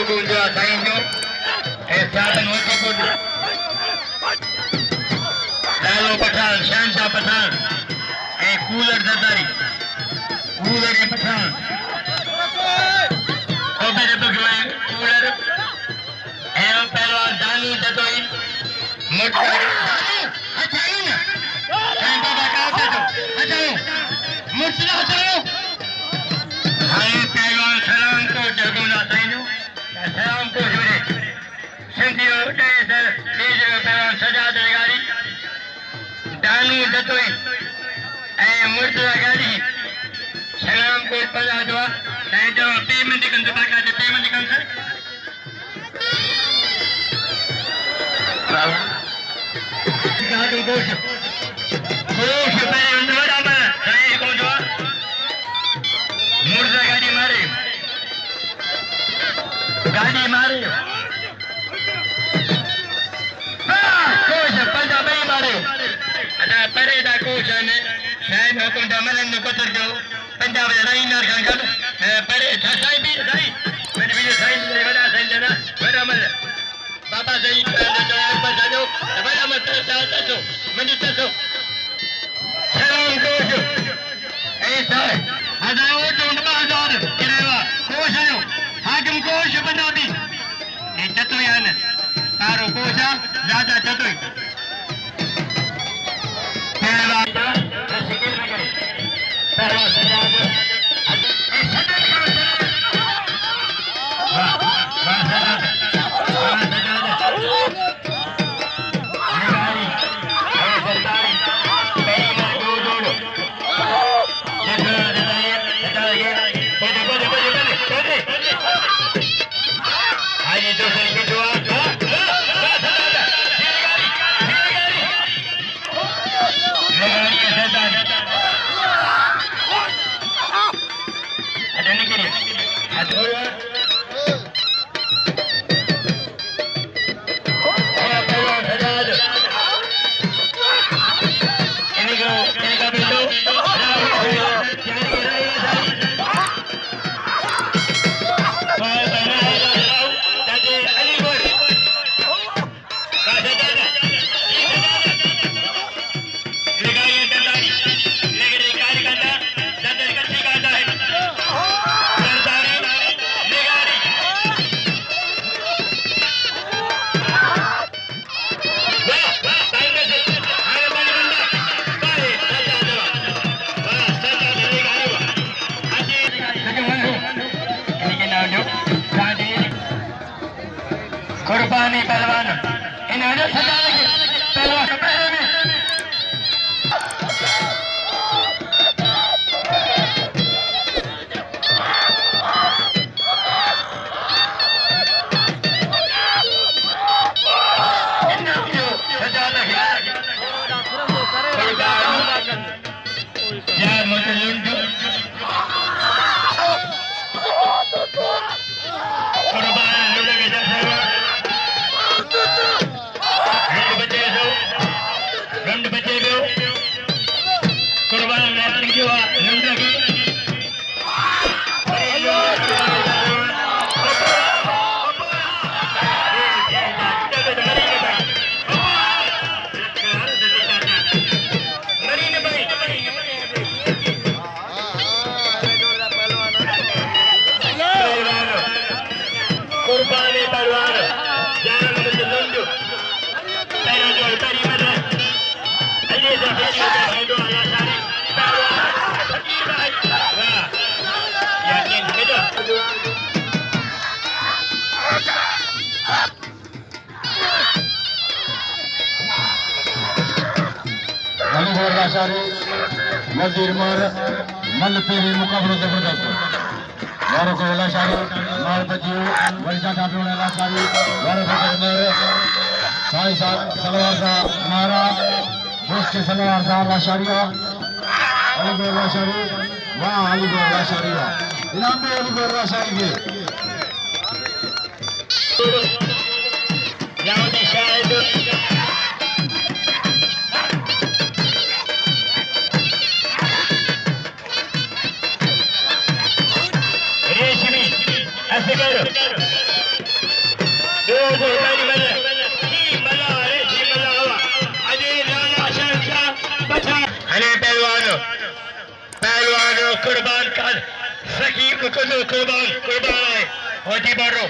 गुंजा साईं जो साधन हो कुछ लालो पठान शहनशाह पठान कूलर ददारी कूलर पठान मेरे भगवान कूलर पहलवान दानू जदोई पहलवान सलाम को जगुना साईं सलाम को सिंधी पहलवान सजाद गाड़ी दानू जदोई मुर्तजा गाड़ी सलाम को पदा दुआ जो पेमेंट कन बाका जे पेमेंट कन सर गाड़ी गोश गोश पहले उंडा में सही को जो मुर्तजा गाड़ी मारे कोश पंजाबी मारे अदा परे दा कोश ने शायद हुकुम दा मलन ने कोतर जो पंजाब राई नार खान परे साईं भी साईं मेरे भी साईं ने बड़ा साईं जना बड़ा मल बाबा सही जो पर जाओ बड़ा मत तो मनी तो सलाम कोश ऐसा अदा वो 2000 किरेवा कोश आयो हाकिम कोश पंजाबी ए चतुयान तारो कोशा ज्यादा चतुई पहला सिकिल में करे पहला सजाद कुर्बानी पहलवान इन्होंने सजा लगी पहलवान पहले में सजा लगी यार मुझे लूट कुर्बान लूट के जैसे रंड बचे गयो कुर्बान रैसलिंग की हुआ रंड की कुर्बानी पहलवान जान में लंडू तेरा जो तेरी मदद अली से हेडो आया सारी फकीर भाई वाह याकीन हेडो अली बोला सारी नजीर मर मल पे मुकाबला जबरदस्त वारो को लाशारी मार बजियो वलजा कापे वाला लाशारी वारो को मर साई सलवार सा मारा दोस्त के सलवार सा लाशारिया अली को लाशारी वाह अली को लाशारी वाह इनाम में अली को लाशारी के याद शायद ऐसे करो कुर्बान का सखी कुर्बान है होती बड़ो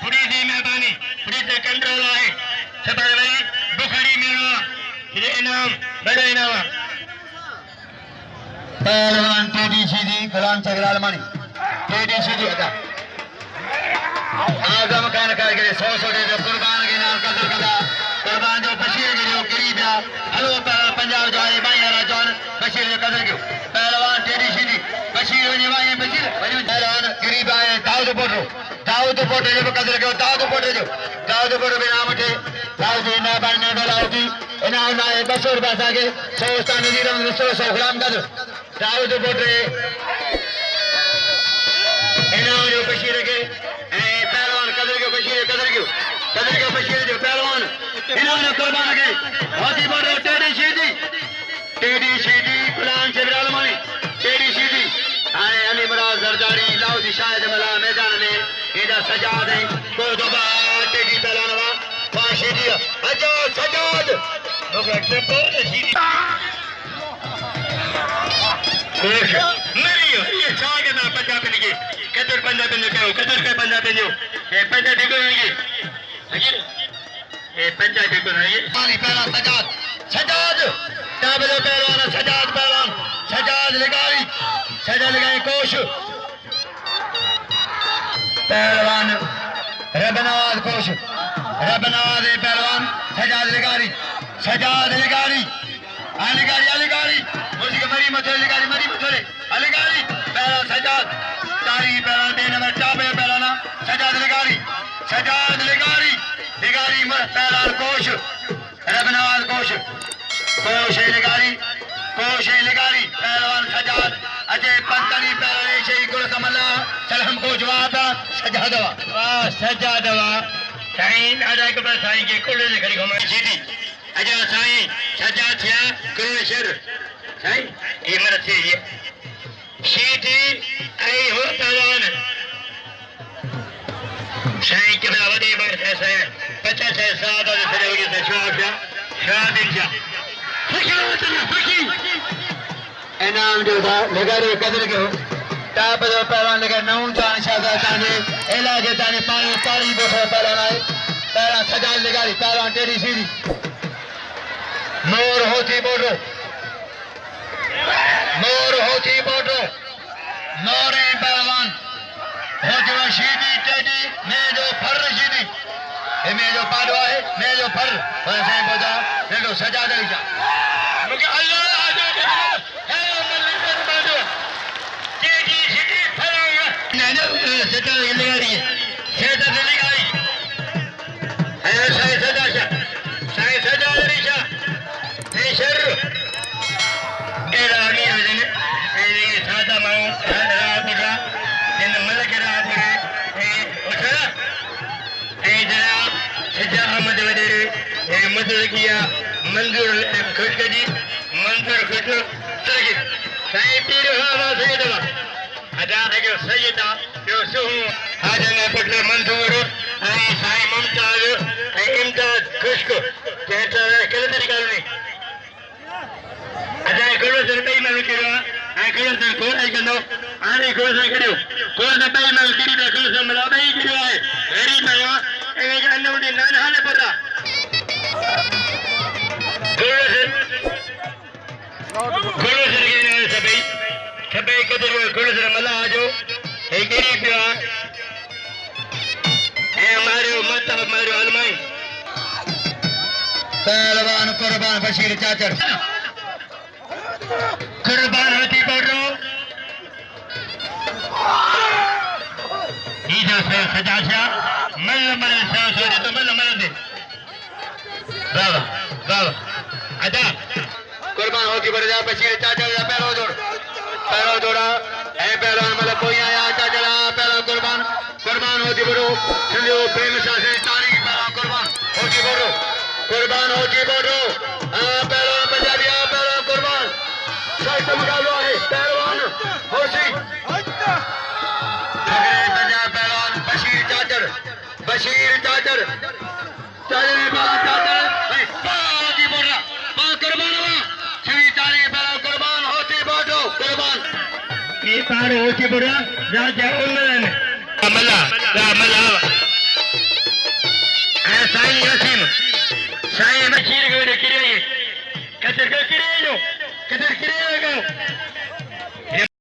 पूरी दी मेहरबानी पूरी से कंट्रोल है सबर भाई बुखारी मेरा ये इनाम बड़ा इनाम पहलवान टेडी सीधी गुलाम चगलाल मानी टेडी सीधी अदा आजम खान का के 100 दे कुर्बान के नाम का कदा कुर्बान जो बशीर के जो करीब है हलो पंजाब जो है भाई यार जॉन बशीर जो कदर के पहलवान टेडी सीधी बशीर वने भाई बशीर वने पहलवान करीब आए दाऊद पोटो जो कदर के दाऊद पोटो के नाम थे दाऊद ना बनने डलाउती इनाम ना 200 रुपए साके 100 स्थान नजीर 100 गुलाम कदर दाऊद पोटे इनाम जो बशीर के पहलवान कदर के बशीर जो पहलवान इन्होंने कुर्बान के हाथी बड़ो टेडी सीधी गुलाम शबीर मानी टेडी सीधी आए अली मुराद जरदारी लाउदी शाहिद मला मैदान में इधर सजाद है को दोबा टेडी पहलवान वा सीधी अजो सजाद लोग ट्रिपल सीधी नहीं ये चाहे ना पंजाब में के कदर पंजाब में कहो कदर के पंजाब में ये पंजाब देखो ये पंजाब देखो ये पानी पहला सजाद डाबलो पहलवान सजाद लगाई कोश पहलवान रबनवाज कोश रबनवाज पहलवान सजाद लगारी अलीगारी मुझे मरी मथोरे अलीगारी पहला सजाद तारी पहला दे नंबर चाबे पहला सजाद लगारी पहला कोश रबनवाज कोश लगारी पहलवान सजाद अजय पंतनी पहले से गुल कमला चल हमको जवाब सजादवा वाह सजादवा साईं आजा के बस साईं के कुल से खड़ी घुमा सीधी अजा साईं सजाद थिया कुल शर साईं ये मर थी ये सीधी आई हो पहलवान साईं के बराबर दे बार ऐसे 50 से 7 और से होगी से शाह इनाम जो था लगारे कदर के हो टाप जो पहलवान लगा नौन जान शादा ताने इलाके ताने पानी बोठो पहलवान आए पहला सजाद लगारी पहलवान टेडी सीधी मोर होती बोटो मोरे पहलवान होती वो सीधी टेडी मैं जो फर सीधी मैं जो पाडवा है मैं जो फर वैसे बोझा मैं जो सजाद अली जा मुझे अल्लाह आजा के है मल्लिक बाजो केजी सीधी फरांगा नहीं सजाद लगारी सेटा लगाई है साईं सजा रिशा नेशर एरा नहीं है ने ये सादा माऊ रात का इन मलक रात में उठा जरा सजा अहमद वडेरे मदद किया मंजूर खुशकजी मंजूर खुश सही साईं पीर हवा सैयदवा अदा है जो सैयदा जो सुहू हाजन पुत्र मंजूर आई साईं मुमताज इमदाद खुशको कहता है कल तरीका नहीं अदा करो सर पे मैं करो आई करो सर को आई करो आने को सर करो को सर पे मैं करी दे को सर मला भाई करो है वेरी माया एक अन्नू दिन ना हाले पता गुरु सर के नाम सभी कदर गुरु सर मला आजो एक ही पिया है हमारे मत हमारे अलमाई पहलवान कुर्बान बशीर चाचर कुर्बान होती बोलो ईजा से सजाशा मल सा सोरे तो मल दे बाबा अदा कुर्बान होती बरजा बशीर चाचर पहलो जोड़ा ए पहलवान मतलब कोई आया चाचर पहला कुर्बान होती बरो संजो प्रेम से तारीख पहला कुर्बान होती बरो पहलवान पंजाबी पहला कुर्बान सख्त मुकाबला है पहलवान होसी पंजाब पहलवान बशीर चाचर कुर्बान तारो ऊंची बुरा राजा उन्नन मल्ला मल्ला साईं वसीम साईं बशीर गोरे किरे कतर किरे नो कतर किरे गो